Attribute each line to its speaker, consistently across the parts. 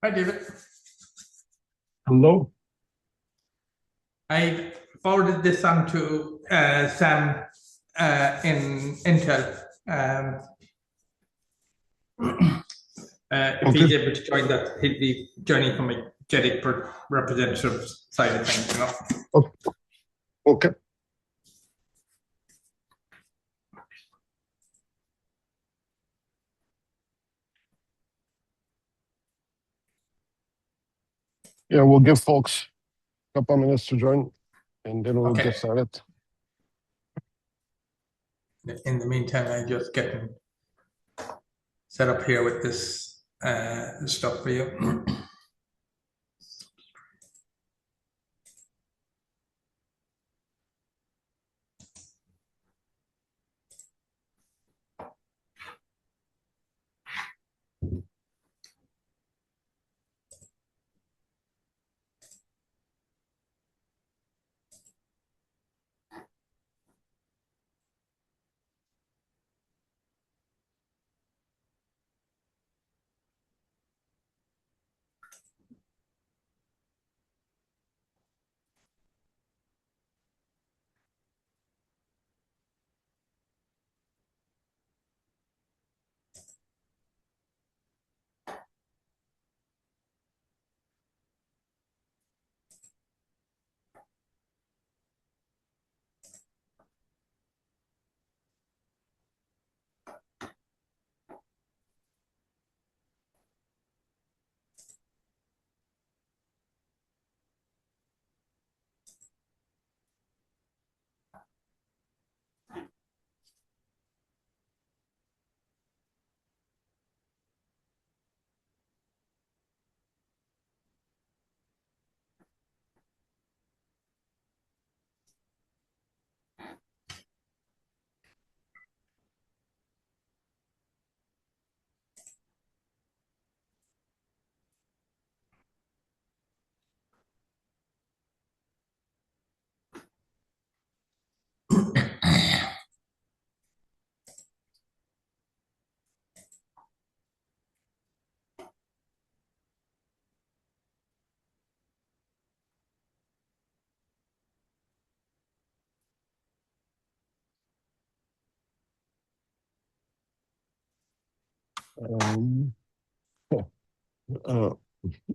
Speaker 1: Hi, David.
Speaker 2: Hello.
Speaker 1: I forwarded this on to Sam in Intel. If he's able to join that, he'll be joining from a JEDIC representative side of things, you know.
Speaker 2: Okay. Yeah, we'll give folks a couple of minutes to join, and then we'll get started.
Speaker 1: In the meantime, I'm just getting set up here with this stuff for you.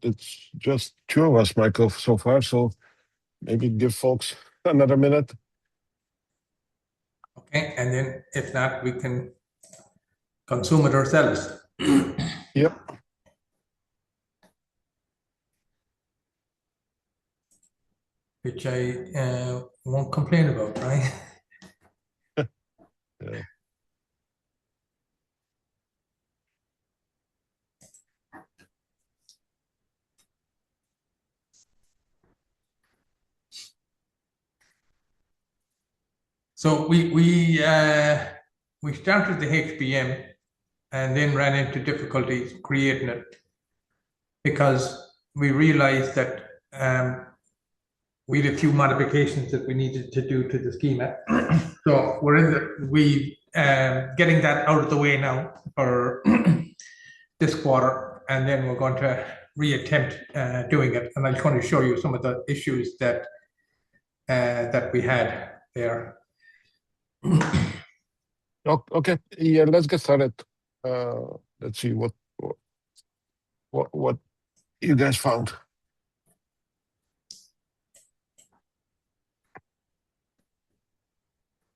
Speaker 2: It's just two of us, Michael, so far, so maybe give folks another minute.
Speaker 1: Okay, and then if not, we can consume it ourselves.
Speaker 2: Yep.
Speaker 1: Which I won't complain about, right?
Speaker 2: Yeah.
Speaker 1: So we started the HBM and then ran into difficulties creating it because we realized that we had a few modifications that we needed to do to the schema. So we getting that out of the way now for this quarter, and then we're going to reattempt doing it. And I just want to show you some of the issues that that we had there.
Speaker 2: Okay. Yeah, let's get started. Let's see what you guys found.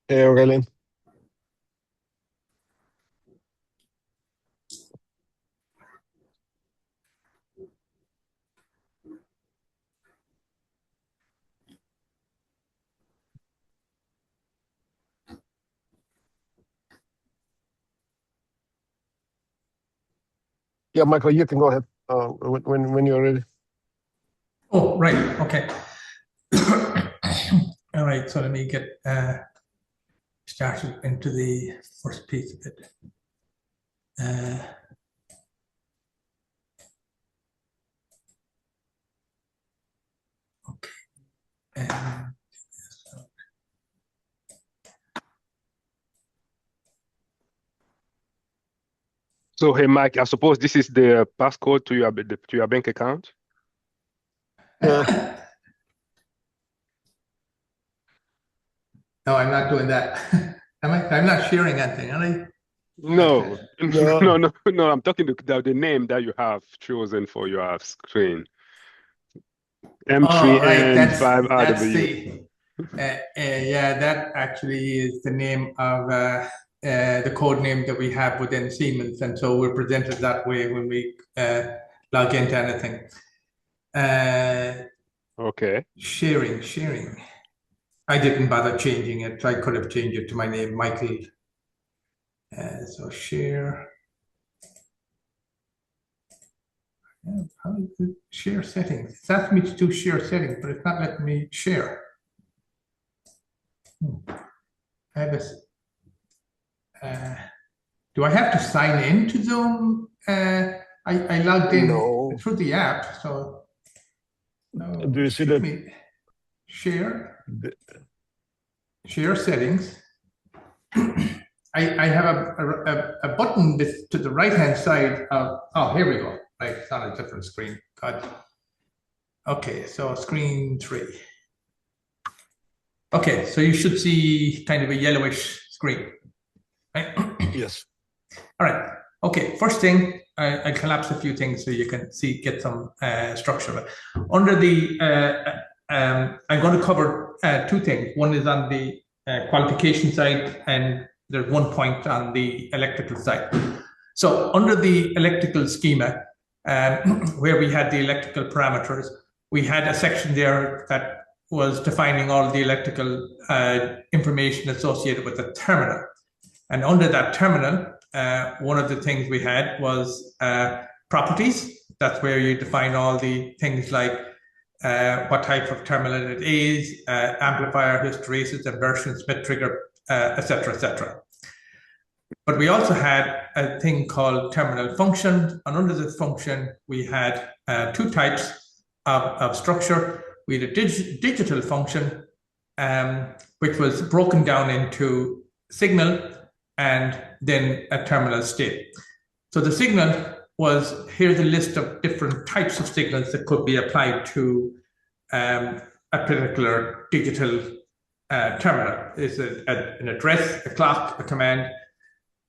Speaker 2: Hey, Aurelien. Yeah, Michael, you can go ahead when you're ready.
Speaker 1: Oh, right. Okay. All right. So let me get started into the first piece of it. Okay. And
Speaker 3: So, hey, Mike, I suppose this is the passcode to your bank account?
Speaker 2: Yeah.
Speaker 1: No, I'm not doing that. I'm not sharing anything, am I?
Speaker 3: No,
Speaker 2: No.
Speaker 3: no. I'm talking the name that you have chosen for your screen.
Speaker 1: Oh, right.
Speaker 3: M3N5
Speaker 1: That's
Speaker 3: RW.
Speaker 1: yeah, that actually is the name of the code name that we have within Siemens, and so we're presented that way when we log into anything.
Speaker 3: Okay.
Speaker 1: Sharing. I didn't bother changing it. I could have changed it to my name, Michael. So share. How is it? Share settings. It's asking me to do share settings, but it's not letting me share. I have this. Do I have to sign in to Zoom? I logged in through the app, so.
Speaker 2: Do you see that?
Speaker 1: Share settings. I have a button to the right hand side of. Oh, here we go. Right, it's on a different screen. God. Okay, so screen 3. Okay, so you should see kind of a yellowish screen, right?
Speaker 2: Yes.
Speaker 1: All right. Okay. First thing, I collapse a few things so you can get some structure. Under the, I'm going to cover 2 things. One is on the qualification side, and there's one point on the electrical side. So under the electrical schema, where we had the electrical parameters, we had a section there that was defining all the electrical information associated with the terminal. And under that terminal, one of the things we had was properties. That's where you define all the things like what type of terminal it is, amplifier, hysteresis, inversion, Smith trigger, etc., etc. But we also had a thing called terminal function, and under the function, we had 2 types of structure. We had a digital function, which was broken down into signal and then a terminal state. So the signal was, here's a list of different types of signals that could be applied to a particular digital terminal. It's an address, a clock, a command.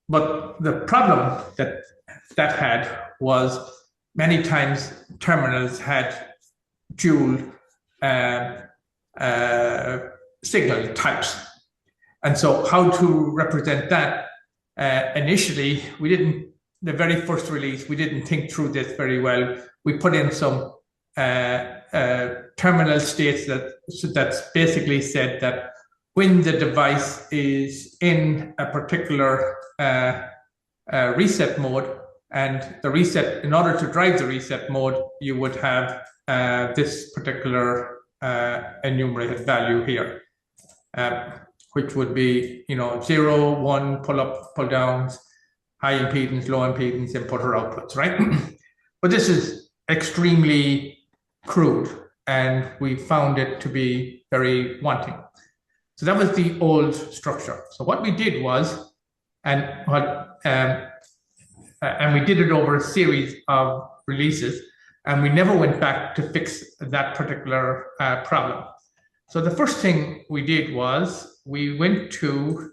Speaker 1: But the problem that had was many times terminals had dual signal types. And so how to represent that, initially, the very first release, we didn't think through this very well. We put in some terminal states that's basically said that when the device is in a particular reset mode, and the reset, in order to drive the reset mode, you would have this particular enumerated value here, which would be 0, 1, pull up, pull downs, high impedance, low impedance, input or outputs, right? But this is extremely crude, and we found it to be very wanting. So that was the old structure. So what we did was, and we did it over a series of releases, and we never went back to fix that particular problem. So the first thing we did was we went to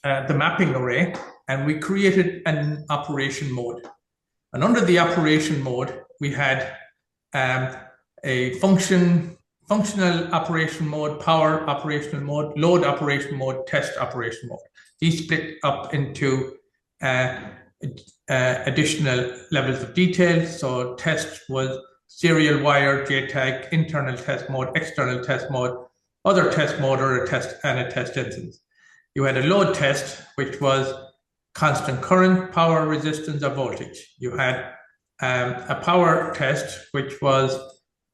Speaker 1: the mapping array, and we created an operation mode. And under the operation mode, we had a functional operation mode, power operational mode, load operation mode, test operation mode. These split up into additional levels of detail. So test was serial wire, JTAG, internal test mode, external test mode, other test mode, or a test instance. You had a load test, which was constant current, power, resistance, or voltage. You had a power test, which was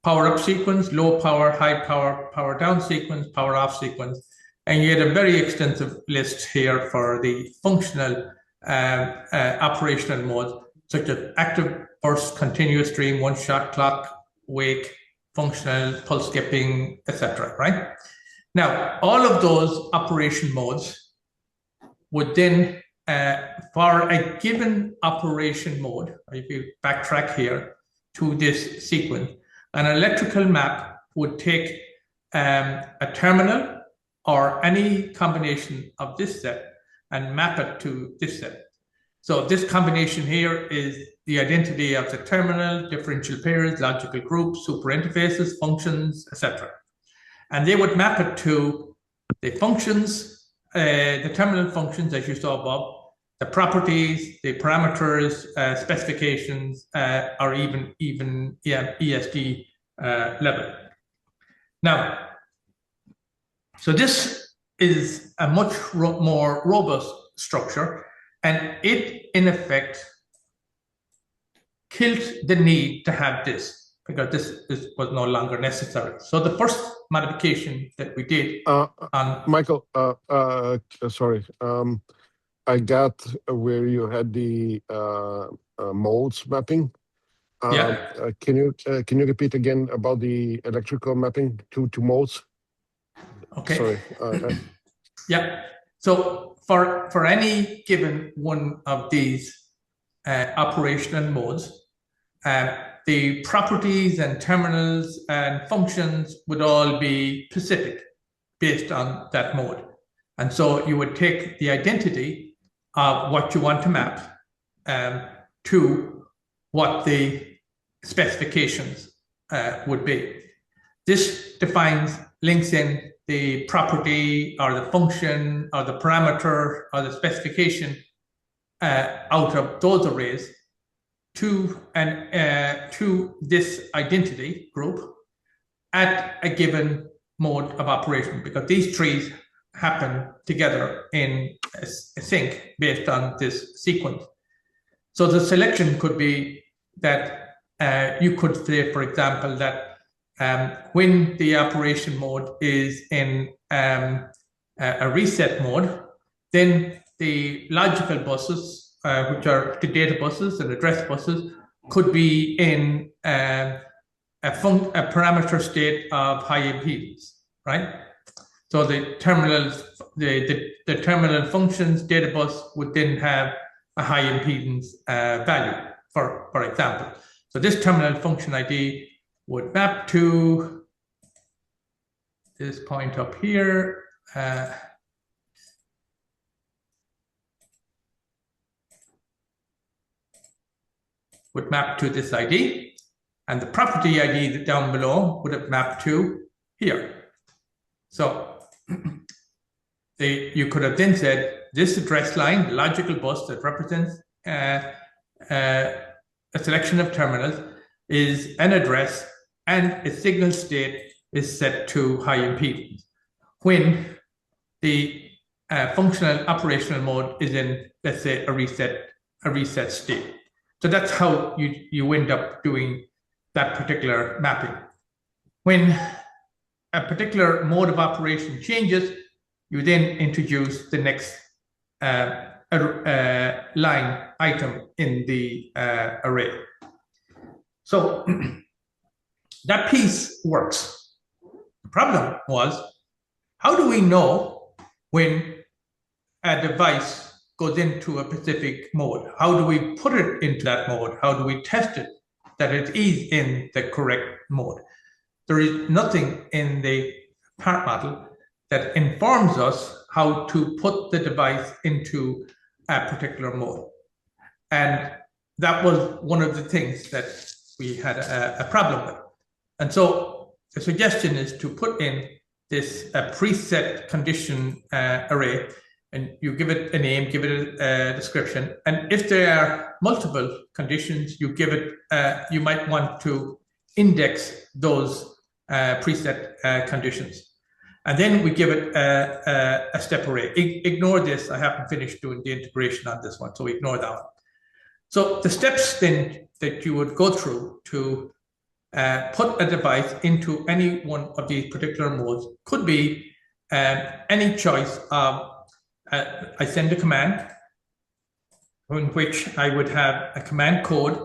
Speaker 1: power up sequence, low power, high power, power down sequence, power off sequence. And you had a very extensive list here for the functional operational modes, such as active burst, continuous stream, one-shot clock, wake, functional, pulse skipping, etc. Right? Now, all of those operation modes would then for a given operation mode, if you backtrack here to this sequence, an electrical map would take a terminal or any combination of this set and map it to this set. So this combination here is the identity of the terminal, differential pairs, logical groups, super interfaces, functions, etc. And they would map it to the functions, the terminal functions as you saw above, the properties, the parameters, specifications, or even ESD level. Now, so this is a much more robust structure, and it in effect killed the need to have this because this was no longer necessary. So the first modification that we did on
Speaker 2: Michael, sorry, I got where you had the modes mapping. Can you repeat again about the electrical mapping to modes?
Speaker 1: Okay.
Speaker 2: Sorry.
Speaker 1: Yeah. So for any given one of these operational modes, the properties and terminals and functions would all be specific based on that mode. And so you would take the identity of what you want to map to what the specifications would be. This defines, links in the property or the function or the parameter or the specification out of those arrays to this identity group at a given mode of operation, because these trees happen together in a sync based on this sequence. So the selection could be that you could say, for example, that when the operation mode is in a reset mode, then the logical buses, which are the data buses and address buses, could be in a parameter state of high impedance, right? So the terminals, the terminal functions data bus would then have a high impedance value, for example. So this terminal function ID would map to this point up here. Would map to this ID, and the property ID down below would have mapped to here. So you could have then said this address line, the logical bus that represents a selection of terminals, is an address and its signal state is set to high impedance when the functional operational mode is in, let's say, a reset state. So that's how you end up doing that particular mapping. When a particular mode of operation changes, you then introduce the next line item in the array. So that piece works. The problem was, how do we know when a device goes into a specific mode? How do we put it into that mode? How do we test it that it is in the correct mode? There is nothing in the part model that informs us how to put the device into a particular mode. And that was one of the things that we had a problem with. And so the suggestion is to put in this preset condition array, and you give it a name, give it a description. And if there are multiple conditions, you give it, you might want to index those preset conditions. And then we give it a step array. Ignore this, I haven't finished doing the integration on this one, so ignore that one. So the steps then that you would go through to put a device into any one of these particular modes could be any choice of, I send a command in which I would have a command code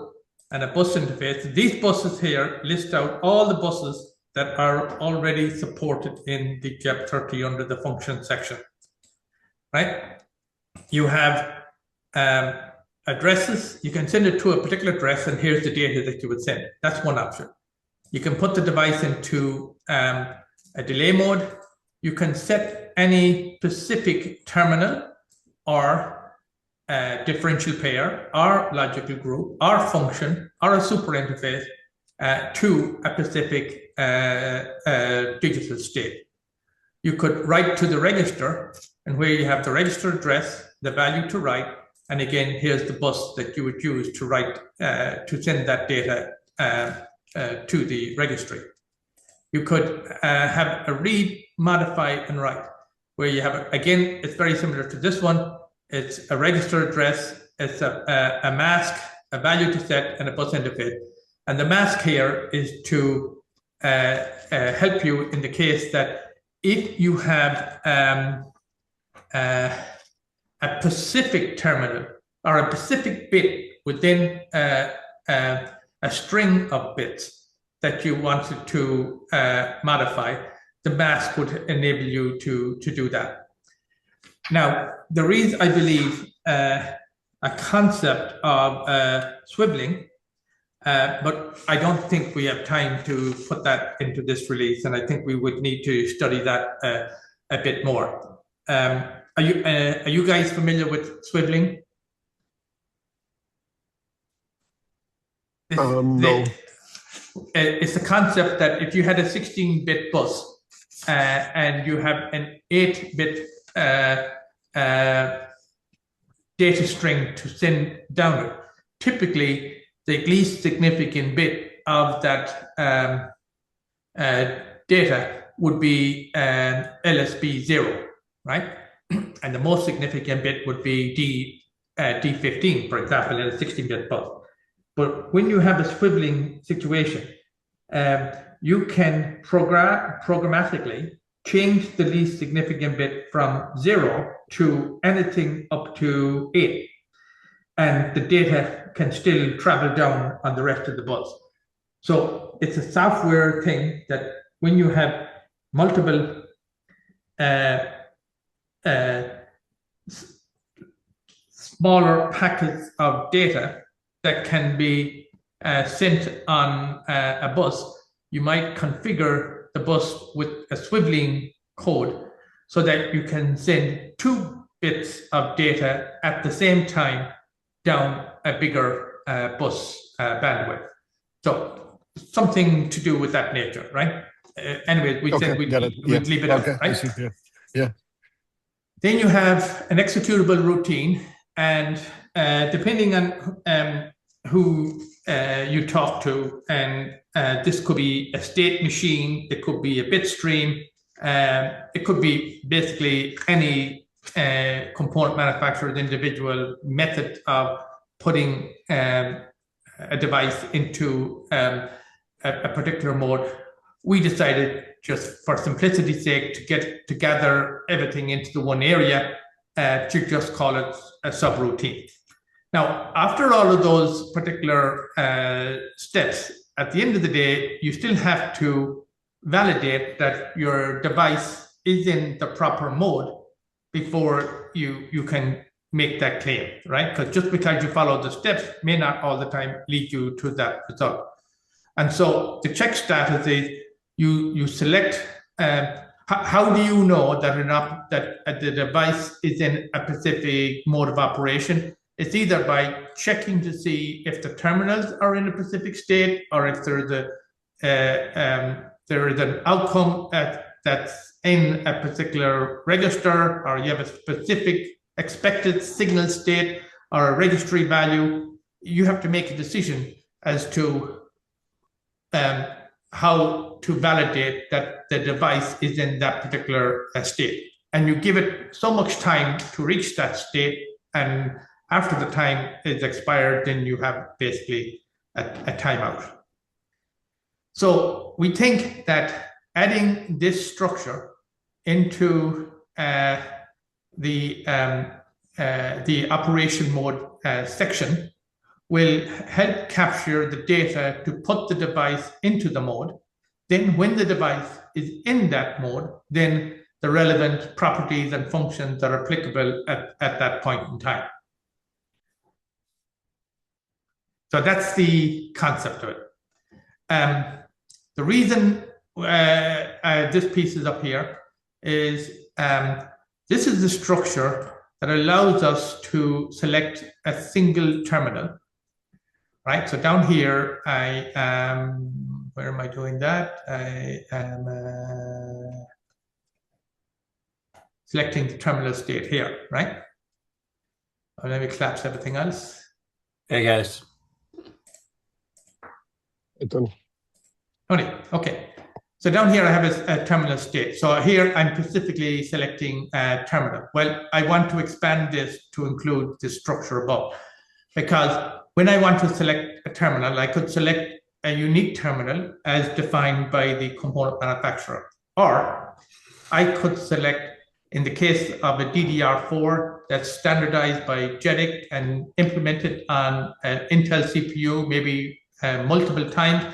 Speaker 1: and a bus interface. These buses here list out all the buses that are already supported in the JEP30 under the function section, right? You have addresses, you can send it to a particular address and here's the data that you would send. That's one option. You can put the device into a delay mode. You can set any specific terminal or differential pair or logical group or function or a super interface to a specific digital state. You could write to the register, and where you have the register address, the value to write, and again, here's the bus that you would use to write, to send that data to the registry. You could have a read, modify, and write, where you have, again, it's very similar to this one. It's a register address, it's a mask, a value to set, and a bus interface. And the mask here is to help you in the case that if you have a specific terminal or a specific bit within a string of bits that you wanted to modify, the mask would enable you to do that. Now, there is, I believe, a concept of swiveling, but I don't think we have time to put that into this release, and I think we would need to study that a bit more. Are you guys familiar with swiveling?
Speaker 2: No.
Speaker 1: It's a concept that if you had a 16-bit bus and you have an 8-bit data string to send down it, typically the least significant bit of that data would be LSB 0, right? And the most significant bit would be D15, for example, in a 16-bit bus. But when you have a swiveling situation, you can programmatically change the least significant bit from 0 to anything up to 8. And the data can still travel down on the rest of the bus. So it's a software thing that when you have multiple smaller packets of data that can be sent on a bus, you might configure the bus with a swiveling code so that you can send 2 bits of data at the same time down a bigger bus bandwidth. So something to do with that nature, right? Anyway, we said we'd leave it out, right?
Speaker 2: Yeah.
Speaker 1: Then you have an executable routine, and depending on who you talk to, and this could be a state machine, it could be a bit stream, it could be basically any component manufacturer's individual method of putting a device into a particular mode. We decided, just for simplicity's sake, to gather everything into the one area, to just call it a subroutine. Now, after all of those particular steps, at the end of the day, you still have to validate that your device is in the proper mode before you can make that claim, right? Because just because you follow the steps may not all the time lead you to that result. And so the check status is you select, how do you know that the device is in a specific mode of operation? It's either by checking to see if the terminals are in a specific state, or if there is an outcome that's in a particular register, or you have a specific expected signal state or a registry value. You have to make a decision as to how to validate that the device is in that particular state. And you give it so much time to reach that state, and after the time is expired, then you have basically a timeout. So we think that adding this structure into the operation mode section will help capture the data to put the device into the mode. Then when the device is in that mode, then the relevant properties and functions are applicable at that point in time. So that's the concept of it. The reason this piece is up here is this is the structure that allows us to select a single terminal, right? So down here, I am, where am I doing that? I am selecting the terminal state here, right? Let me collapse everything else.
Speaker 4: Hey guys.
Speaker 2: Tony.
Speaker 1: Okay. So down here I have a terminal state. So here I'm specifically selecting a terminal. Well, I want to expand this to include this structure above, because when I want to select a terminal, I could select a unique terminal as defined by the component manufacturer, or I could select, in the case of a DDR4 that's standardized by JEDEC and implemented on an Intel CPU, maybe multiple times,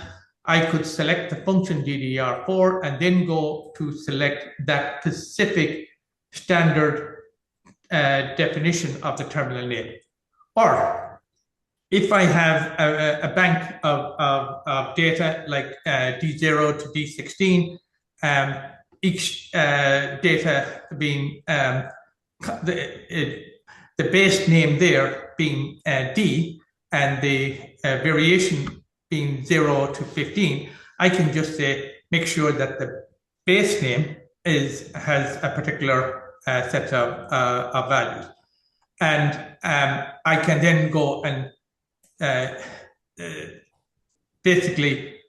Speaker 1: I could select the function DDR4 and then go to select that specific standard definition of the terminal name. Or if I have a bank of data like D0 to D16, each data being the base name there being D, and the variation being 0 to 15, I can just say, make sure that the base name has a particular set of values. And I can then go and basically,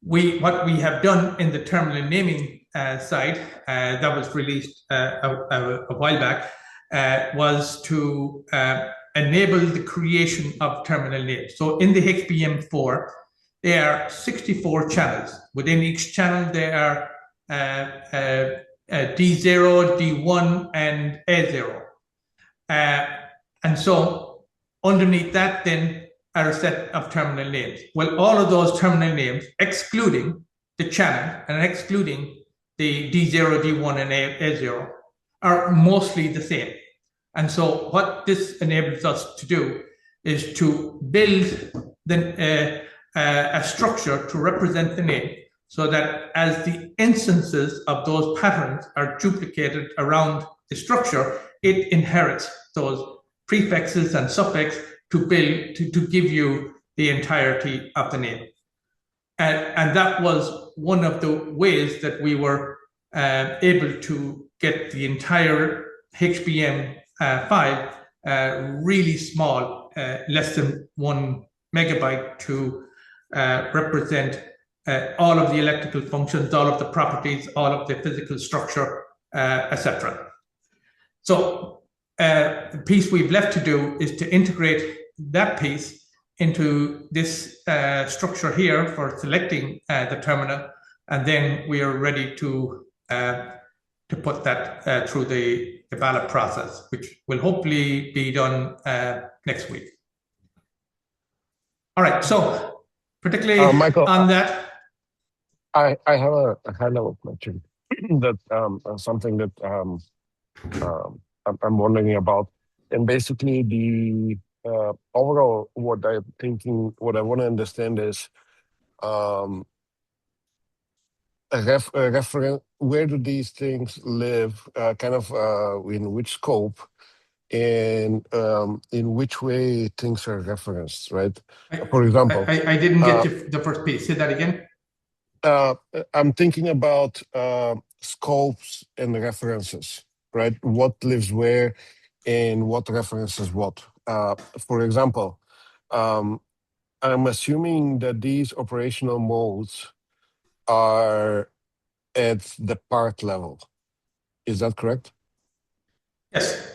Speaker 1: what we have done in the terminal naming side that was released a while back was to enable the creation of terminal names. So in the HBM4, there are 64 channels. Within each channel, there are D0, D1, and A0. And so underneath that then are a set of terminal names. Well, all of those terminal names, excluding the channel and excluding the D0, D1, and A0, are mostly the same. And so what this enables us to do is to build a structure to represent the name, so that as the instances of those patterns are duplicated around the structure, it inherits those prefixes and suffixes to give you the entirety of the name. And that was one of the ways that we were able to get the entire HBM5 really small, less than 1 megabyte, to represent all of the electrical functions, all of the properties, all of the physical structure, etc. So the piece we've left to do is to integrate that piece into this structure here for selecting the terminal, and then we are ready to put that through the ballot process, which will hopefully be done next week. All right, so particularly
Speaker 2: Michael,
Speaker 1: on that.
Speaker 2: I have a high-level question that something that I'm wondering about, and basically the overall what I want to understand is a reference. Where do these things live? In which scope, and in which way things are referenced, right? For example,
Speaker 1: I didn't get the first piece. Say that again.
Speaker 2: I'm thinking about scopes and references, right? What lives where and what references what. For example, I'm assuming that these operational modes are at the part level. Is that correct?
Speaker 1: Yes.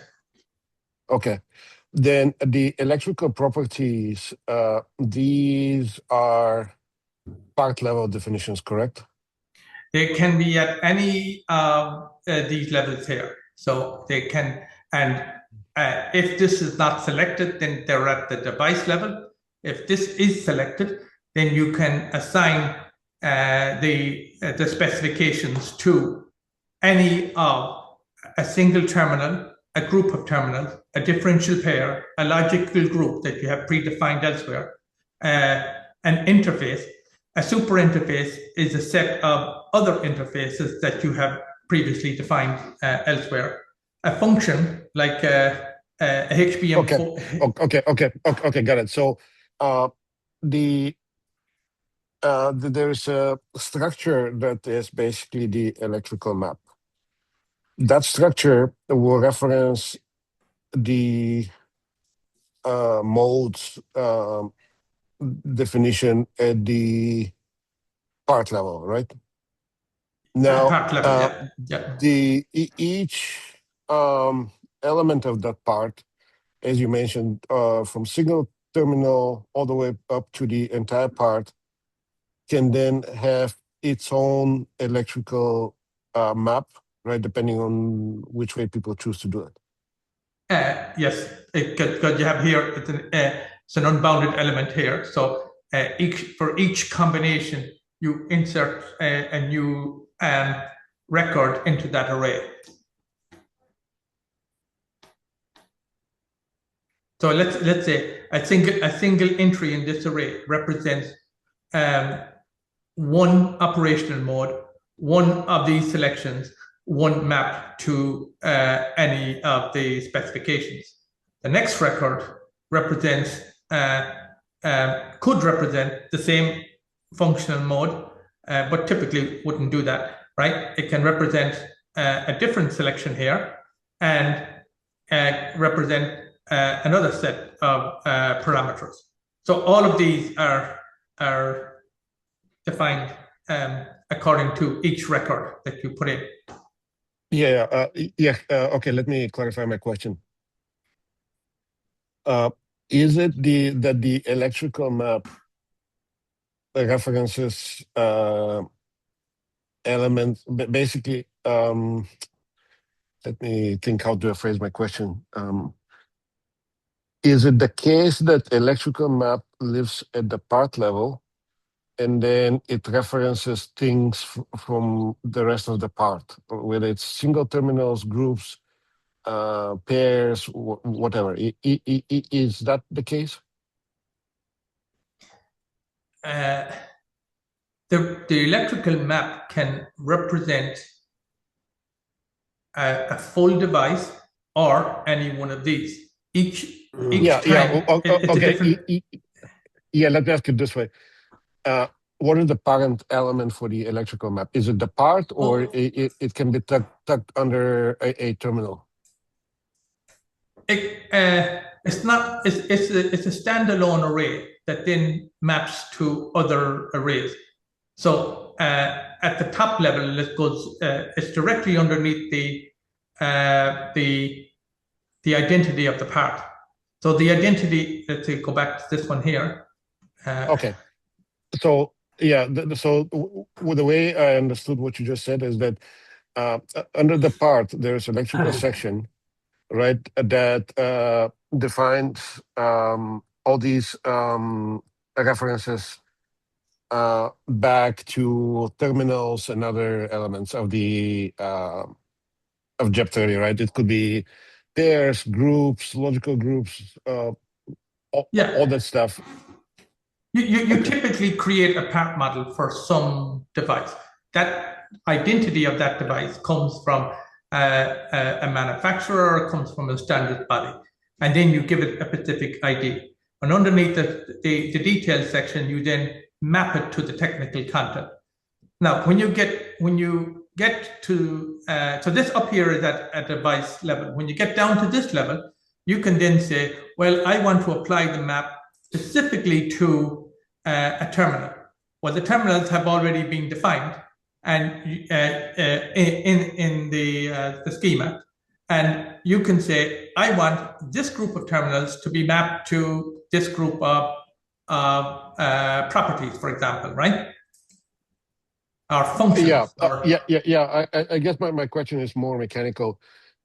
Speaker 2: Okay. Then the electrical properties, these are part level definitions, correct?
Speaker 1: They can be at any of these levels here. So they can, and if this is not selected, then they're at the device level. If this is selected, then you can assign the specifications to any of a single terminal a group of terminals, a differential pair, a logical group that you have predefined elsewhere, an interface. A super interface is a set of other interfaces that you have previously defined elsewhere. A function like a HBM.
Speaker 2: Okay, got it. So there's a structure that is basically the electrical map. That structure will reference the modes definition at the part level, right? Now,
Speaker 1: part level, yeah.
Speaker 2: Each element of that part, as you mentioned, from single terminal all the way up to the entire part, can then have its own electrical map, right? Depending on which way people choose to do it.
Speaker 1: Yes, because you have here it's an unbounded element here. So for each combination, you insert a new record into that array. So let's say a single entry in this array represents one operational mode, one of these selections, one map to any of the specifications. The next record represents could represent the same functional mode, but typically wouldn't do that, right? It can represent a different selection here and represent another set of parameters. So all of these are defined according to each record that you put in.
Speaker 2: Okay, let me clarify my question. Is it that the electrical map references elements, basically, let me think how to phrase my question. Is it the case that electrical map lives at the part level and then it references things from the rest of the part, whether it's single terminals, groups, pairs, whatever? Is that the case?
Speaker 1: The electrical map can represent a full device or any one of these. Each time.
Speaker 2: Okay. Let me ask it this way. What is the parent element for the electrical map? Is it the part, or it can be tucked under a terminal?
Speaker 1: It's not. It's a standalone array that then maps to other arrays. So at the top level, it goes. It's directly underneath the identity of the part. So the identity. Let's say go back to this one here.
Speaker 2: Okay. So yeah. So the way I understood what you just said is that under the part there's electrical section, right? That defines all these references back to terminals and other elements of the of JEP30, right? It could be pairs, groups, logical groups, all that stuff.
Speaker 1: You typically create a part model for some device. That identity of that device comes from a manufacturer, or comes from a standard body, and then you give it a specific ID. And underneath the details section, you then map it to the technical content. Now, when you get to so this up here is at a device level. When you get down to this level, you can then say, well, I want to apply the map specifically to a terminal. Well, the terminals have already been defined and in the schema, and you can say, I want this group of terminals to be mapped to this group of properties, for example, right? Or functions.
Speaker 2: I guess my question is more mechanical.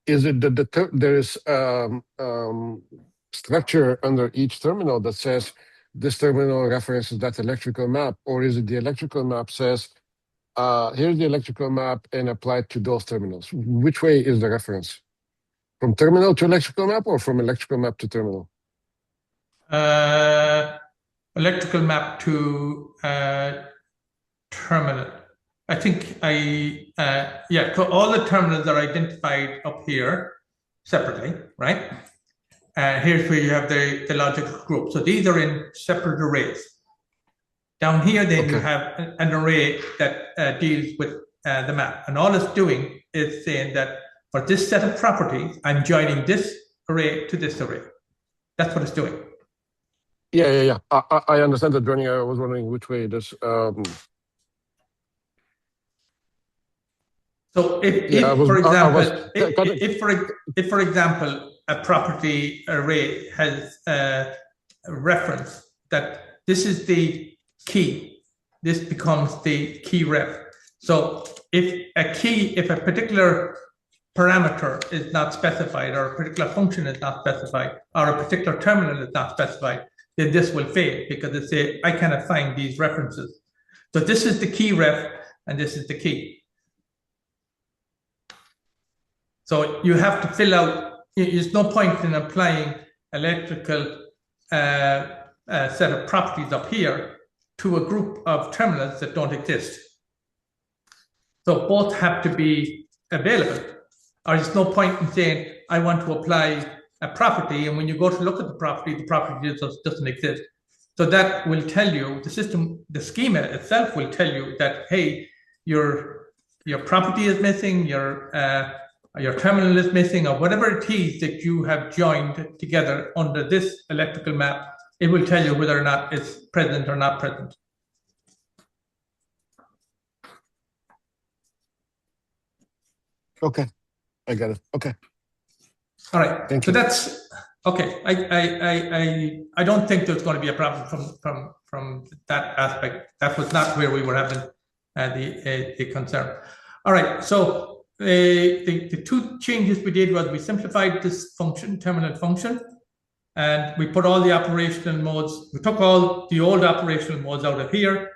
Speaker 2: Is it that there's structure under each terminal that says this terminal references that electrical map, or is it the electrical map says here's the electrical map and apply it to those terminals? Which way is the reference? From terminal to electrical map or from electrical map to terminal?
Speaker 1: Electrical map to terminal. I think yeah, so all the terminals are identified up here separately, right? Here's where you have the logical group. So these are in separate arrays. Down here, then you have an array that deals with the map. And all it's doing is saying that for this set of properties, I'm joining this array to this array. That's what it's doing.
Speaker 2: Yeah. I understand that, Bernie. I was wondering which way this.
Speaker 1: So if for example, a property array has a reference that this is the key, this becomes the key ref. So if a particular parameter is not specified, or a particular function is not specified, or a particular terminal is not specified, then this will fail because it says I cannot find these references. So this is the key ref and this is the key. So you have to fill out, there's no point in applying electrical set of properties up here to a group of terminals that don't exist. So both have to be available. Or there's no point in saying, I want to apply a property, and when you go to look at the property just doesn't exist. So that will tell you, the system, the schema itself will tell you that, hey, your property is missing, your terminal is missing, or whatever it is that you have joined together under this electrical map. It will tell you whether or not it's present or not present.
Speaker 2: Okay, I got it. Okay.
Speaker 1: All right.
Speaker 2: Thank
Speaker 1: so
Speaker 2: you.
Speaker 1: That's okay. I don't think there's going to be a problem from that aspect. That was not where we were having the concern. All right. So the two changes we did was we simplified this function, terminal function, and we put all the operational modes. We took all the old operational modes out of here,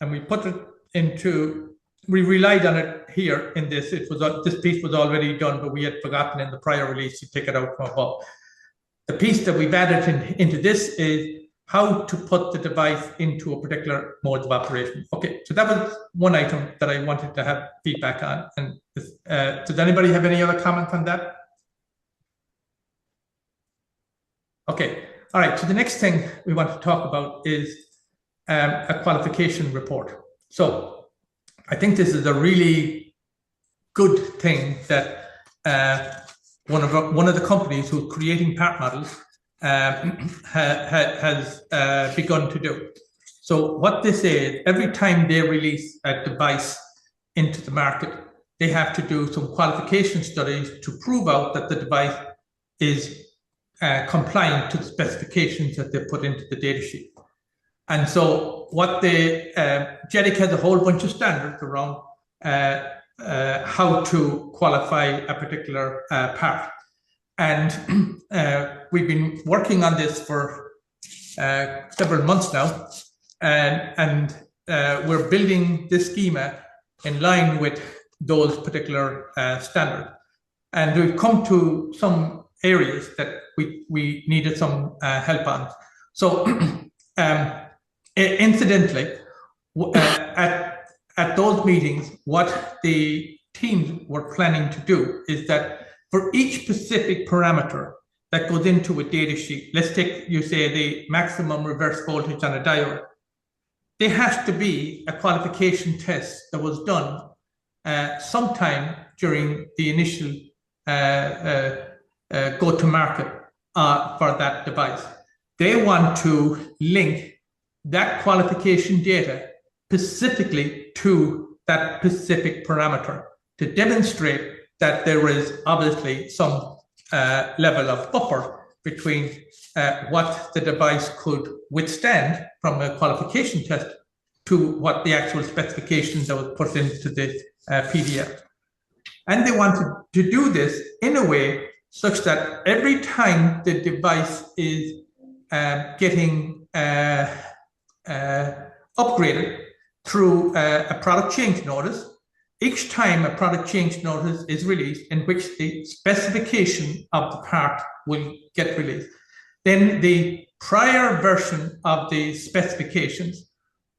Speaker 1: and we put it into. We relied on it here in this. This piece was already done, but we had forgotten in the prior release to take it out from above. The piece that we've added into this is how to put the device into a particular mode of operation. Okay, so that was one item that I wanted to have feedback on. And does anybody have any other comments on that? Okay, all right. So the next thing we want to talk about is a qualification report. So I think this is a really good thing that one of the companies who's creating part models has begun to do. So what this is, every time they release a device into the market, they have to do some qualification studies to prove out that the device is compliant to the specifications that they put into the datasheet. And so what JEDEC has a whole bunch of standards around how to qualify a particular part. And we've been working on this for several months now, and we're building this schema in line with those particular standards. And we've come to some areas that we needed some help on. So incidentally, at those meetings, what the teams were planning to do is that for each specific parameter that goes into a data sheet, let's take, you say, the maximum reverse voltage on a diode, there has to be a qualification test that was done sometime during the initial go-to-market for that device. They want to link that qualification data specifically to that specific parameter to demonstrate that there is obviously some level of buffer between what the device could withstand from a qualification test to what the actual specifications that was put into the PDF. And they wanted to do this in a way such that every time the device is getting upgraded through a product change notice, each time a product change notice is released in which the specification of the part will get released, then the prior version of the specifications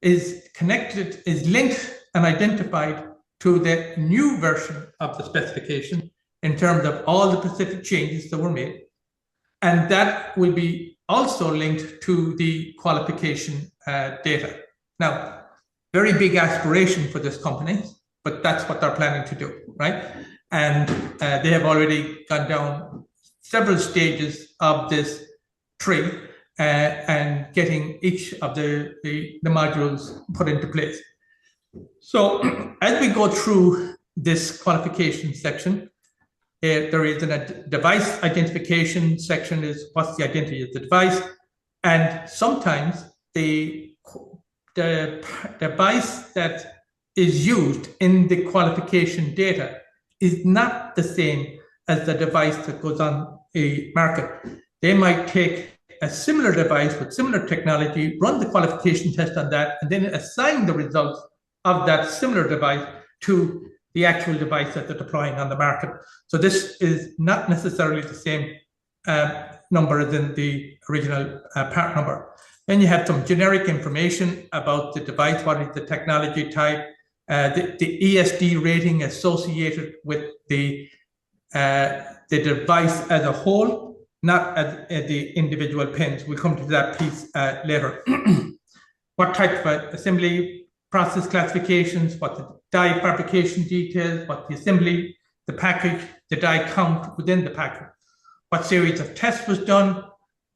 Speaker 1: is connected, is linked and identified to the new version of the specification in terms of all the specific changes that were made. And that will be also linked to the qualification data. Now, very big aspiration for this company, but that's what they're planning to do, right? And they have already gone down several stages of this tree and getting each of the modules put into place. So as we go through this qualification section, there is a device identification section, is what's the identity of the device. And sometimes the device that is used in the qualification data is not the same as the device that goes on a market. They might take a similar device with similar technology, run the qualification test on that, and then assign the results of that similar device to the actual device that they're deploying on the market. So this is not necessarily the same number as in the original part number. Then you have some generic information about the device, what is the technology type, the ESD rating associated with the device as a whole, not as the individual pins. We'll come to that piece later. What type of assembly process classifications, what the die fabrication details, what the assembly, the package, the die count within the package, what series of tests was done,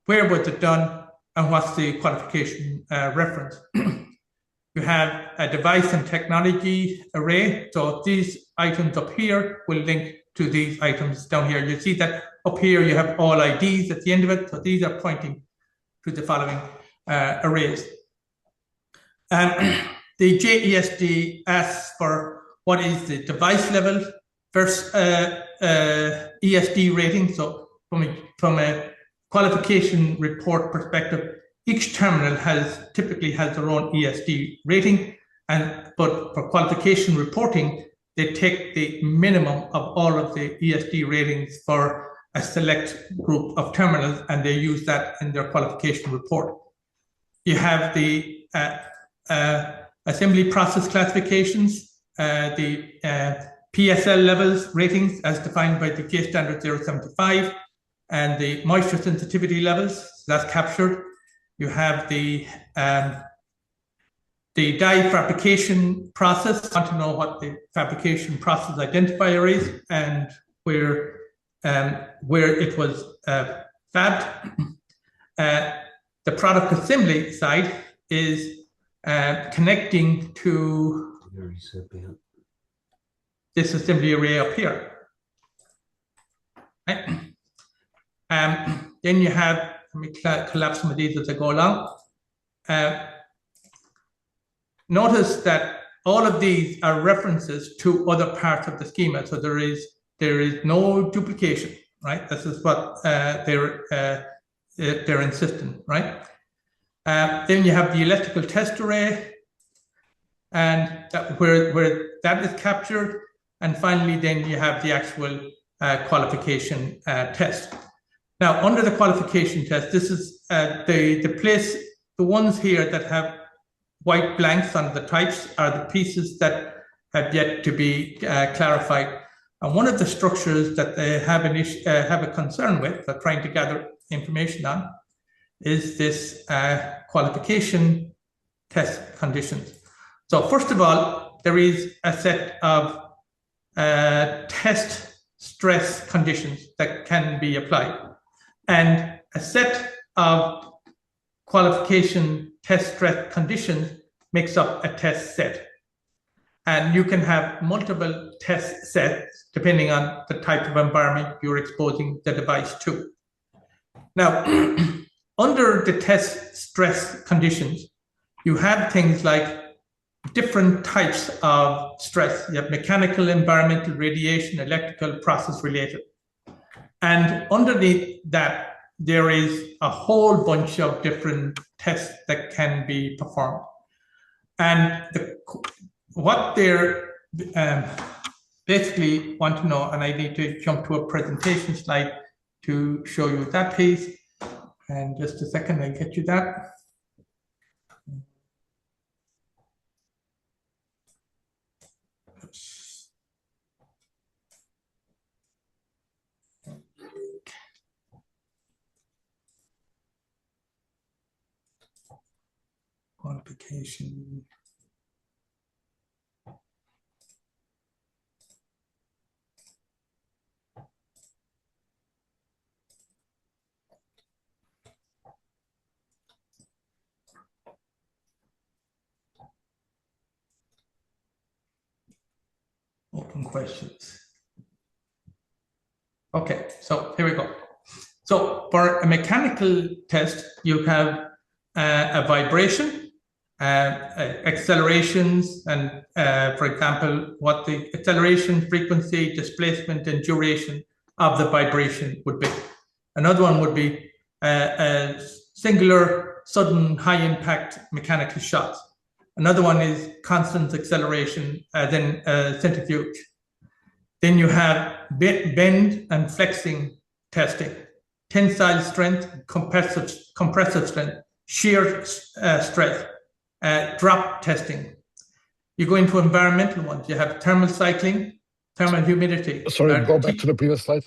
Speaker 1: where was it done, and what's the qualification reference. You have a device and technology array. So these items up here will link to these items down here. You see that up here you have all IDs at the end of it. So these are pointing to the following arrays. The JESD asks for what is the device level versus ESD rating. So from a qualification report perspective, each terminal typically has their own ESD rating, but for qualification reporting, they take the minimum of all of the ESD ratings for a select group of terminals, and they use that in their qualification report. You have the assembly process classifications, the PSL levels ratings as defined by the J standard 075, and the moisture sensitivity levels, so that's captured. You have the die fabrication process. Want to know what the fabrication process identifier is and where it was fabbed. The product assembly side is connecting to this assembly array up here. Right? Then you have, let me collapse some of these as I go along. Notice that all of these are references to other parts of the schema, so there is no duplication, right? This is what they're insisting, right? Then you have the electrical test array, and where that is captured, and finally, then you have the actual qualification test. Now, under the qualification test, this is the ones here that have white blanks on the types are the pieces that have yet to be clarified. And one of the structures that they have a concern with, they're trying to gather information on, is this qualification test conditions. So first of all, there is a set of test stress conditions that can be applied, and a set of qualification test stress conditions makes up a test set. And you can have multiple test sets depending on the type of environment you're exposing the device to. Now, under the test stress conditions, you have things like different types of stress. You have mechanical, environmental, radiation, electrical, process related. And underneath that, there is a whole bunch of different tests that can be performed. And what they're basically want to know, and I need to jump to a presentation slide to show you that piece. And just a second, I'll get you that. Qualification. Open questions. Okay, so here we go. So for a mechanical test, you have a vibration, accelerations, and for example, what the acceleration, frequency, displacement, and duration of the vibration would be. Another one would be a singular, sudden, high-impact mechanical shock. Another one is constant acceleration, then centrifuge. Then you have bend and flexing testing, tensile strength, compressive strength, shear stress, drop testing. You go into environmental ones. You have thermal cycling, thermal humidity.
Speaker 2: Sorry, go back to the previous slide.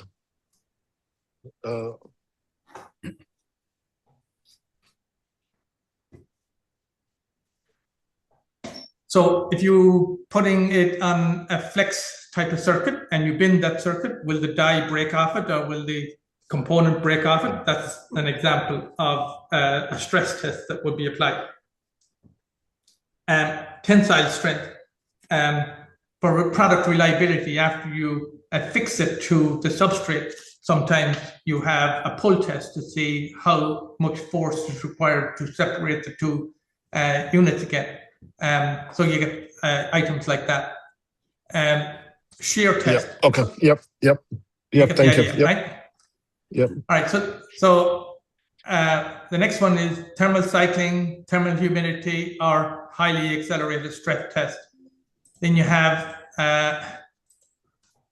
Speaker 1: So if you putting it on a flex type of circuit and you bend that circuit, will the die break off it or will the component break off it? That's an example of a stress test that would be applied. Tensile strength for product reliability, after you affix it to the substrate, sometimes you have a pull test to see how much force is required to separate the two units again. So you get items like that. Shear test.
Speaker 2: Yep. Okay. Yep. Thank you. Yep.
Speaker 1: Right?
Speaker 2: Yep.
Speaker 1: All right. So the next one is thermal cycling, thermal humidity, or highly accelerated stress test. Then you have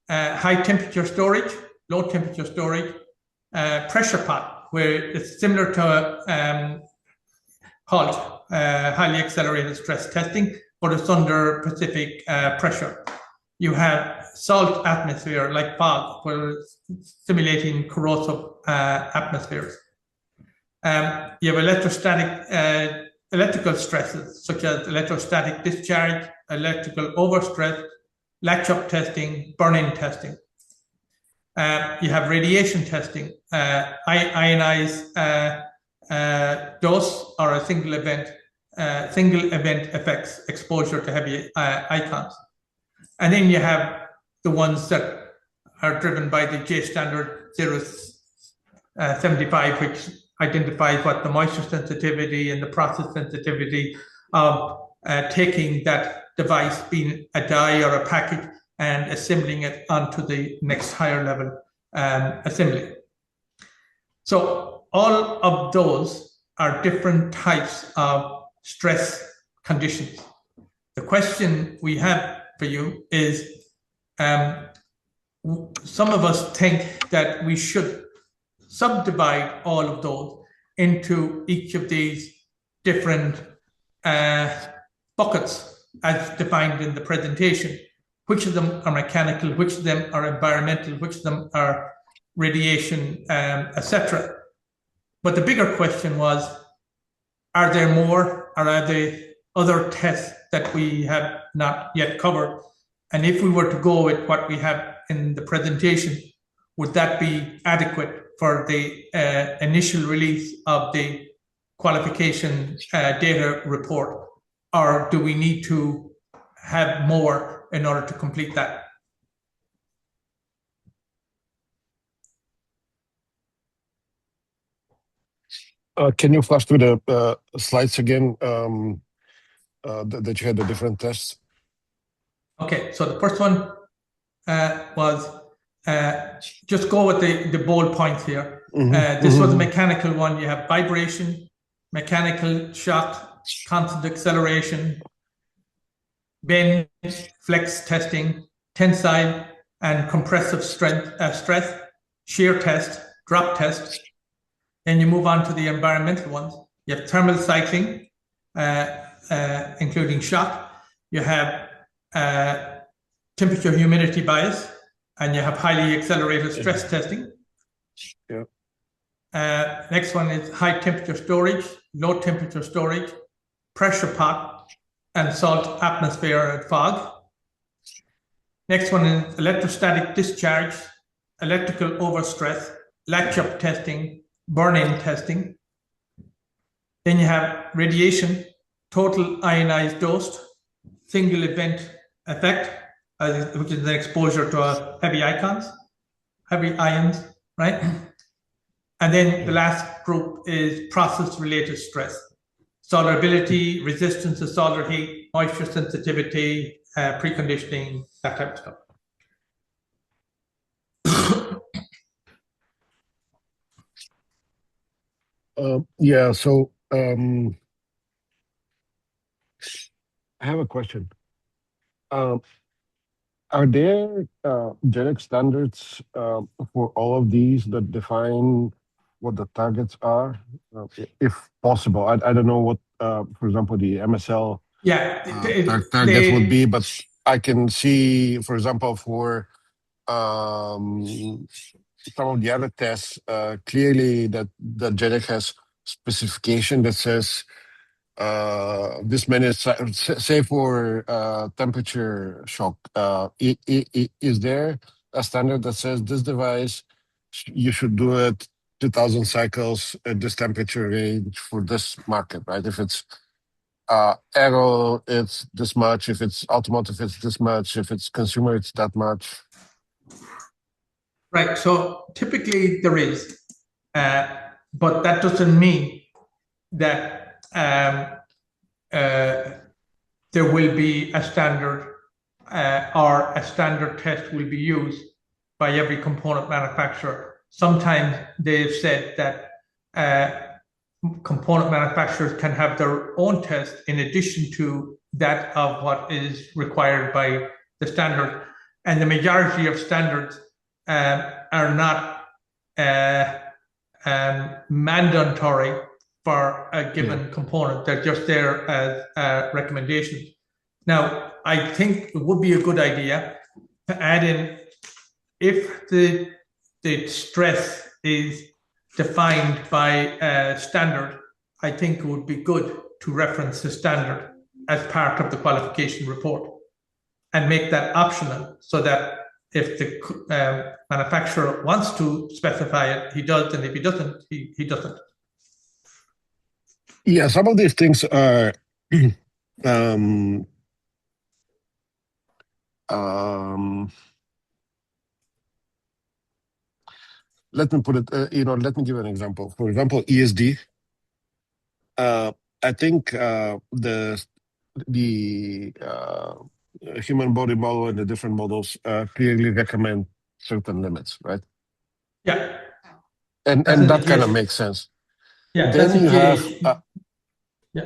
Speaker 1: high temperature storage, low temperature storage, pressure pot, where it's similar to HALT. Highly accelerated stress testing, but it's under specific pressure. You have salt atmosphere like fog, where it's simulating corrosive atmospheres. You have electrical stresses, such as electrostatic discharge, electrical overstress, latch-up testing, burn-in testing. You have radiation testing, ionized dose or a single event effects, exposure to heavy ions. And then you have the ones that are driven by the J standard 075, which identifies what the moisture sensitivity and the process sensitivity of taking that device, being a die or a package, and assembling it onto the next higher level assembly. So all of those are different types of stress conditions. The question we have for you is, some of us think that we should subdivide all of those into each of these different buckets as defined in the presentation. Which of them are mechanical, which of them are environmental, which of them are radiation, etc. But the bigger question was, are there more, or are there other tests that we have not yet covered? And if we were to go with what we have in the presentation, would that be adequate for the initial release of the qualification data report? Or do we need to have more in order to complete that?
Speaker 2: Can you flash through the slides again, that you had the different tests?
Speaker 1: Okay, so the first one was, just go with the bold points here. This was a mechanical one. You have vibration, mechanical shock, constant acceleration, bend, flex testing, tensile and compressive stress, shear test, drop test. Then you move on to the environmental ones. You have thermal cycling, including shock. You have temperature humidity bias, and you have highly accelerated stress testing.
Speaker 2: Yeah.
Speaker 1: Next one is high temperature storage, low temperature storage, pressure pot, and salt atmosphere and fog. Next one is electrostatic discharge, electrical overstress, latch-up testing, burn-in testing. Then you have radiation, total ionized dosed, single event effect, which is an exposure to heavy ions, right? And then the last group is process-related stress, solubility, resistance to solar heat, moisture sensitivity, preconditioning, that type of stuff.
Speaker 2: Yeah, so I have a question. Are there JEDEC standards for all of these that define what the targets are, if possible? I don't know what, for example, the MSL targets would be, but I can see, for example, for some of the other tests, clearly that the JEDEC has specification that says this many, say for temperature shock, is there a standard that says this device, you should do it 2000 cycles at this temperature range for this market, right? If it's aero, it's this much. If it's automotive, it's this much. If it's consumer, it's that much.
Speaker 1: Right, so typically there is, but that doesn't mean that there will be a standard or a standard test will be used by every component manufacturer. Sometimes they've said that component manufacturers can have their own test in addition to that of what is required by the standard. And the majority of standards are not mandatory for a given component. They're just there as recommendations. Now, I think it would be a good idea to add in, if the stress is defined by a standard, I think it would be good to reference the standard as part of the qualification report and make that optional, so that if the manufacturer wants to specify it, he does, and if he doesn't, he doesn't.
Speaker 2: Yeah, some of these things are let me put it, let me give an example. For example, ESD. I think the human body model and the different models clearly recommend certain limits, right?
Speaker 1: Yeah.
Speaker 2: And that kind of makes sense.
Speaker 1: Yeah.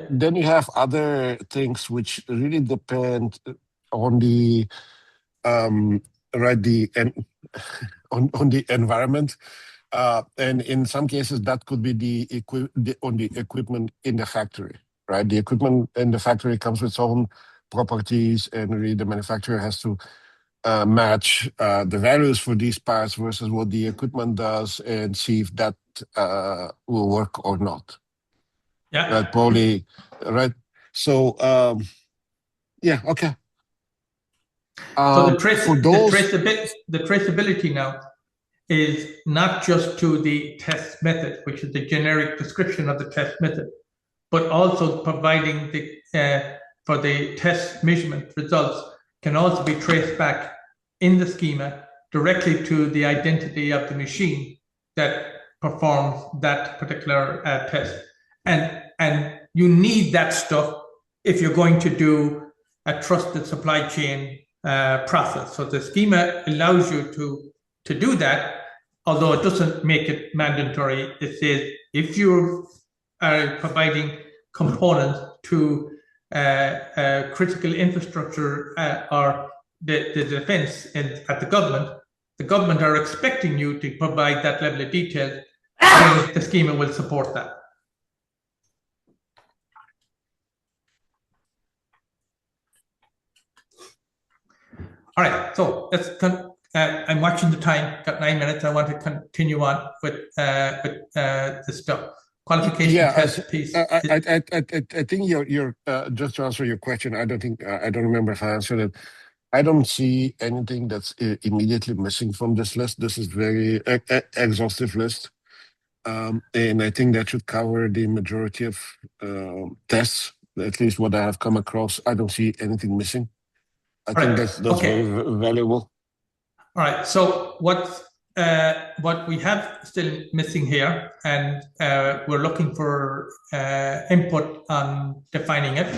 Speaker 2: Then you have other things which really depend on the on the environment, and in some cases that could be on the equipment in the factory, right? The equipment in the factory comes with its own properties, and really the manufacturer has to match the values for these parts versus what the equipment does, and see if that will work or not.
Speaker 1: Yeah.
Speaker 2: Right, probably, right? So, yeah, okay.
Speaker 1: So the traceability now is not just to the test method, which is the generic description of the test method, but also providing for the test measurement results can also be traced back in the schema directly to the identity of the machine that performs that particular test. And you need that stuff if you're going to do a trusted supply chain process. So the schema allows you to do that, although it doesn't make it mandatory. It says if you are providing components to critical infrastructure or the defense at the government are expecting you to provide that level of detail, then the schema will support that. All right, so let's. I'm watching the time. Got 9 minutes. I want to continue on with the stuff. Qualification test piece.
Speaker 2: I think you're just to answer your question. I don't remember if I answered it. I don't see anything that's immediately missing from this list. This is very exhaustive list, and I think that should cover the majority of tests. At least what I have come across. I don't see anything missing. I think that's
Speaker 1: okay.
Speaker 2: very valuable.
Speaker 1: All right. So what we have still missing here, and we're looking for input on defining it,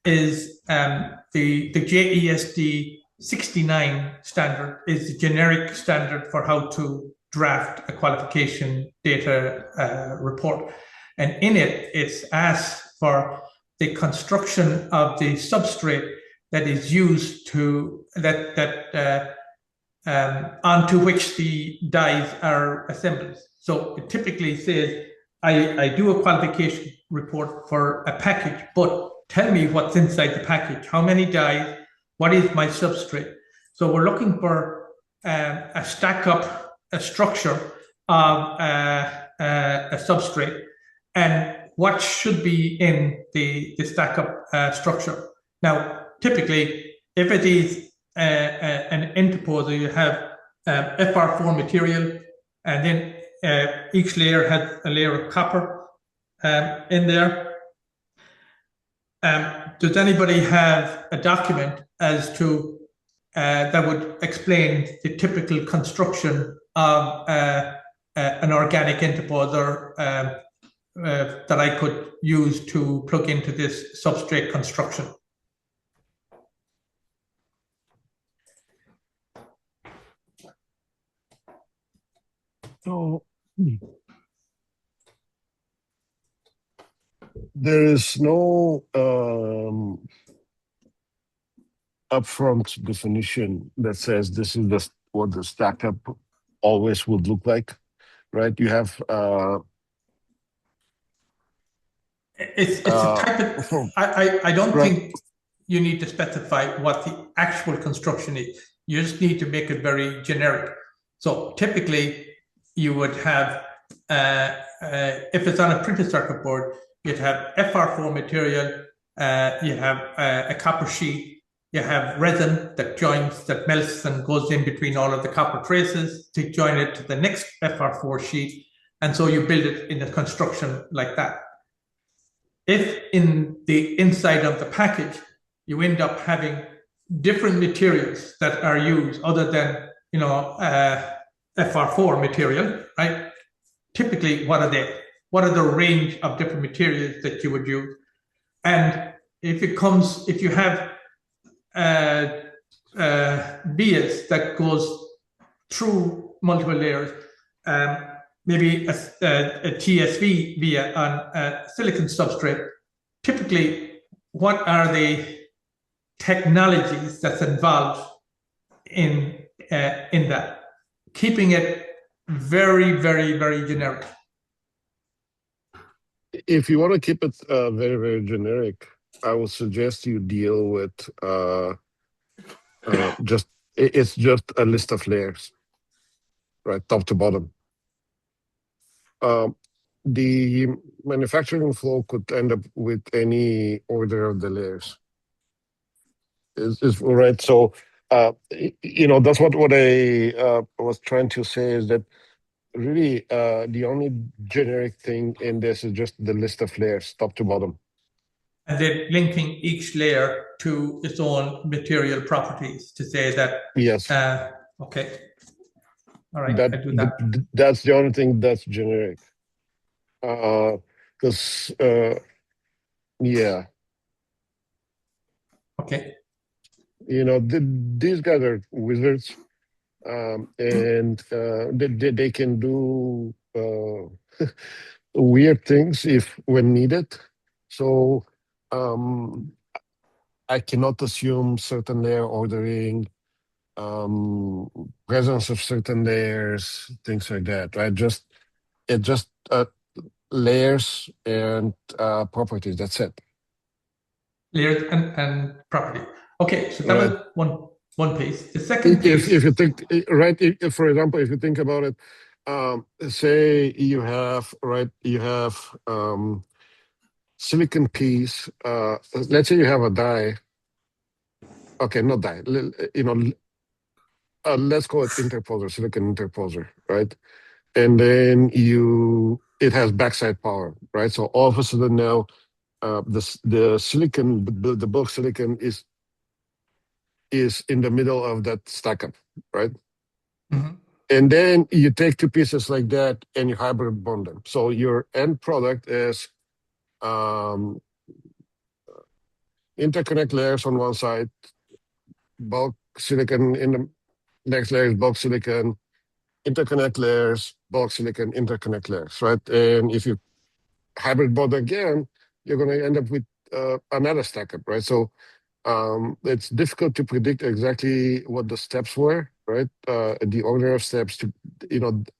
Speaker 1: is the JESD 69 standard is the generic standard for how to draft a qualification data report, and in it, it's asked for the construction of the substrate that is used to onto which the dies are assembled. So it typically says, I do a qualification report for a package, but tell me what's inside the package. How many dies? What is my substrate? So we're looking for a stack up, a structure of a substrate, and what should be in the stack up structure. Now, typically, if it is an interposer, you have FR4 material, and then each layer has a layer of copper in there. Does anybody have a document as to that would explain the typical construction of an organic interposer that I could use to plug into this substrate construction?
Speaker 2: So there is no upfront definition that says this is what the stack up always would look like, right? You have
Speaker 1: it's a type of, I don't think you need to specify what the actual construction is. You just need to make it very generic. So typically you would have, if it's on a printed circuit board, you'd have FR4 material, you have a copper sheet, you have resin that joins, that melts and goes in between all of the copper traces to join it to the next FR4 sheet. And so you build it in a construction like that. If in the inside of the package, you end up having different materials that are used other than, FR4 material, right? Typically, what are they? What are the range of different materials that you would use? And if you have vias that goes through multiple layers, maybe a TSV via on a silicon substrate, typically, what are the technologies that's involved in that? Keeping it very, very, very generic.
Speaker 2: If you want to keep it very, very generic, I would suggest you deal with it's just a list of layers, right, top to bottom. The manufacturing flow could end up with any order of the layers. Is right. So that's what I was trying to say, is that really the only generic thing in this is just the list of layers, top to bottom.
Speaker 1: And then linking each layer to its own material properties to say that.
Speaker 2: Yes.
Speaker 1: Okay. All right. I do that.
Speaker 2: That's the only thing that's generic. Because yeah.
Speaker 1: Okay.
Speaker 2: These guys are wizards, and they can do weird things when needed. So I cannot assume certain layer ordering, presence of certain layers, things like that, right? It just layers and properties. That's it.
Speaker 1: Layers and property. Okay, so that
Speaker 2: Right.
Speaker 1: was one piece. The second piece.
Speaker 2: If you think, right, if, for example, if you think about it, say you have silicon piece. Let's say you have a die. Okay, not die. Let's call it interposer, silicon interposer, right? And then it has backside power, right? So all of a sudden now, the silicon, the bulk silicon is in the middle of that stack up, right?
Speaker 1: Mhm.
Speaker 2: And then you take two pieces like that and you hybrid bond them. So your end product is interconnect layers on one side, bulk silicon in the next layer is bulk silicon, interconnect layers, bulk silicon, interconnect layers, right? And if you hybrid bond again, you're going to end up with another stack up, right? So it's difficult to predict exactly what the steps were, right? The order of steps to,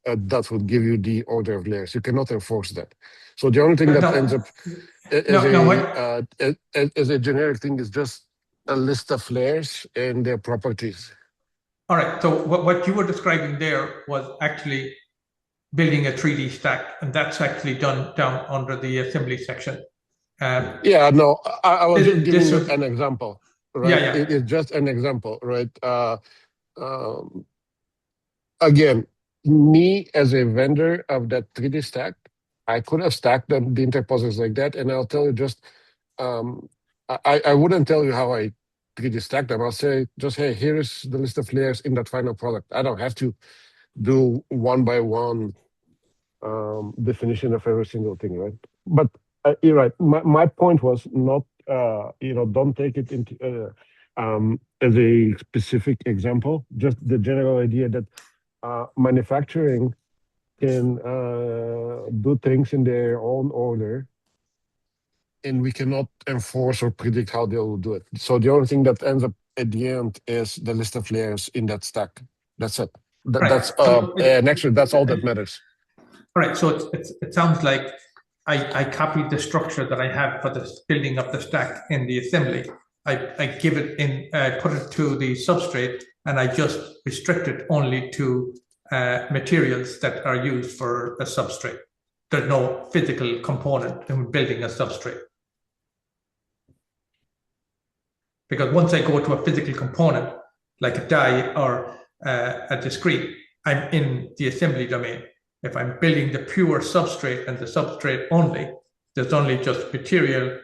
Speaker 2: that would give you the order of layers. You cannot enforce that. So the only thing that ends up as a generic thing is just a list of layers and their properties.
Speaker 1: All right. So what you were describing there was actually building a 3D stack, and that's actually done down under the assembly section.
Speaker 2: Yeah, no, I was just giving you an example, right?
Speaker 1: Yeah.
Speaker 2: It is just an example, right? Again, me as a vendor of that 3D stack, I could have stacked the interposers like that, and I'll tell you just, I wouldn't tell you how I 3D stack them. I'll say just, hey, here's the list of layers in that final product. I don't have to do one by one definition of every single thing, right? But you're right. My point was not, don't take it into as a specific example. Just the general idea that manufacturing can do things in their own order, and we cannot enforce or predict how they will do it. So the only thing that ends up at the end is the list of layers in that stack. That's it. That's and actually that's all that matters.
Speaker 1: All right. So it sounds like I copied the structure that I have for the building of the stack in the assembly. I give it in, put it to the substrate, and I just restrict it only to materials that are used for a substrate. There's no physical component in building a substrate. Because once I go to a physical component, like a die or a discrete, I'm in the assembly domain. If I'm building the pure substrate and the substrate only, there's only just material,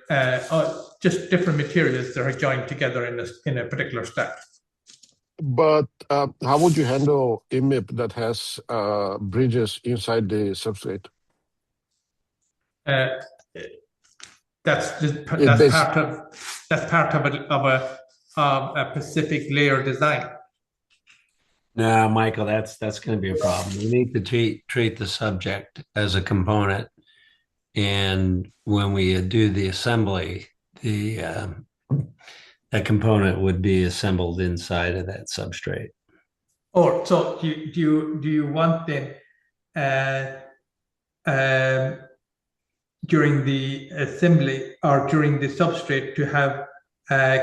Speaker 1: just different materials that are joined together in a particular stack.
Speaker 2: But how would you handle IMIP that has bridges inside the substrate?
Speaker 1: That's part of a specific layer design.
Speaker 4: No, Michael, that's going to be a problem. We need to treat the subject as a component, and when we do the assembly, that component would be assembled inside of that substrate.
Speaker 1: Or so do you want then during the assembly or during the substrate to have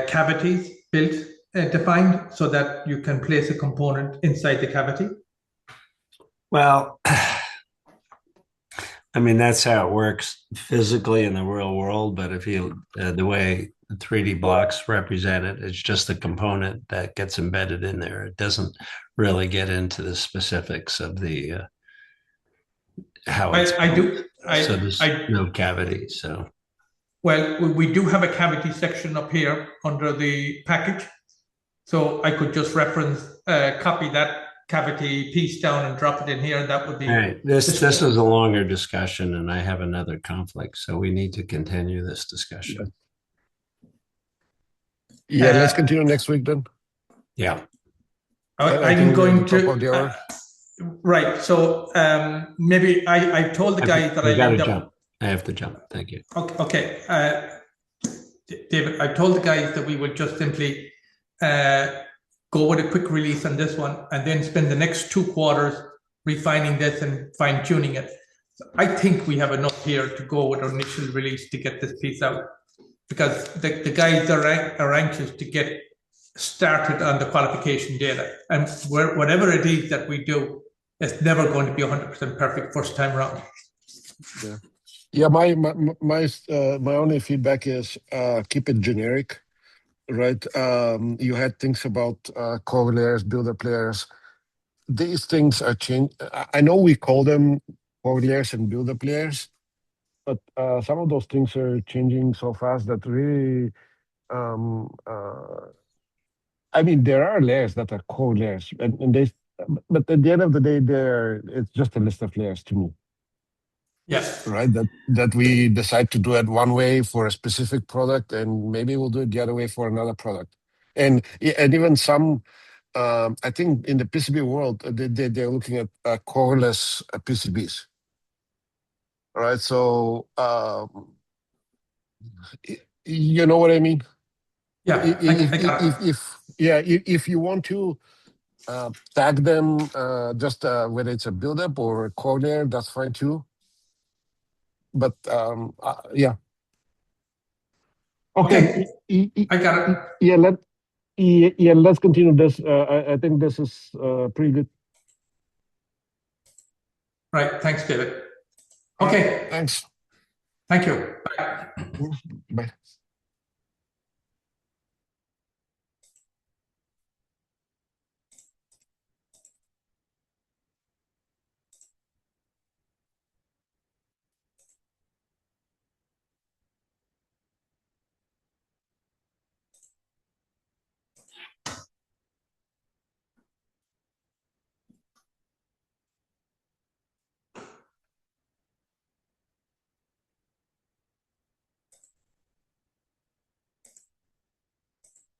Speaker 1: cavities built defined so that you can place a component inside the cavity?
Speaker 4: Well, I mean, that's how it works physically in the real world. But if you, the way the 3D blocks represent it, it's just a component that gets embedded in there. It doesn't really get into the specifics of the how it's so there's no cavity. So,
Speaker 1: well, we do have a cavity section up here under the package. So I could just reference, copy that cavity piece down and drop it in here. That would be
Speaker 4: all right. This is a longer discussion, and I have another conflict, so we need to continue this discussion.
Speaker 2: Yeah, let's continue next week then.
Speaker 4: Yeah,
Speaker 1: I'm going to. Right. So maybe I told the guys that I
Speaker 4: got to jump. I have to jump. Thank you.
Speaker 1: Okay. David, I told the guys that we would just simply go with a quick release on this one and then spend the next 2 quarters refining this and fine tuning it. So I think we have enough here to go with our initial release to get this piece out, because the guys are anxious to get started on the qualification data, and whatever it is that we do, it's never going to be 100% perfect first time around.
Speaker 2: Yeah, my only feedback is keep it generic, right? You had things about core layers, builder players. These things are changed. I know we call them core layers and builder players, but some of those things are changing so fast that really, I mean, there are layers that are core layers, and they, but at the end of the day, it's just a list of layers to me.
Speaker 1: Yes.
Speaker 2: Right. That we decide to do it one way for a specific product, and maybe we'll do it the other way for another product. And even some, I think in the PCB world, they're looking at coreless PCBs. All right. So, you know what I mean?
Speaker 1: Yeah.
Speaker 2: If you want to tag them, just whether it's a build-up or a core layer, that's fine too. But yeah. Okay.
Speaker 1: I got it.
Speaker 2: Yeah, let's continue this. I think this is pretty good.
Speaker 1: Right. Thanks, David. Okay.
Speaker 2: Thanks.
Speaker 1: Thank you. Bye.
Speaker 2: Bye.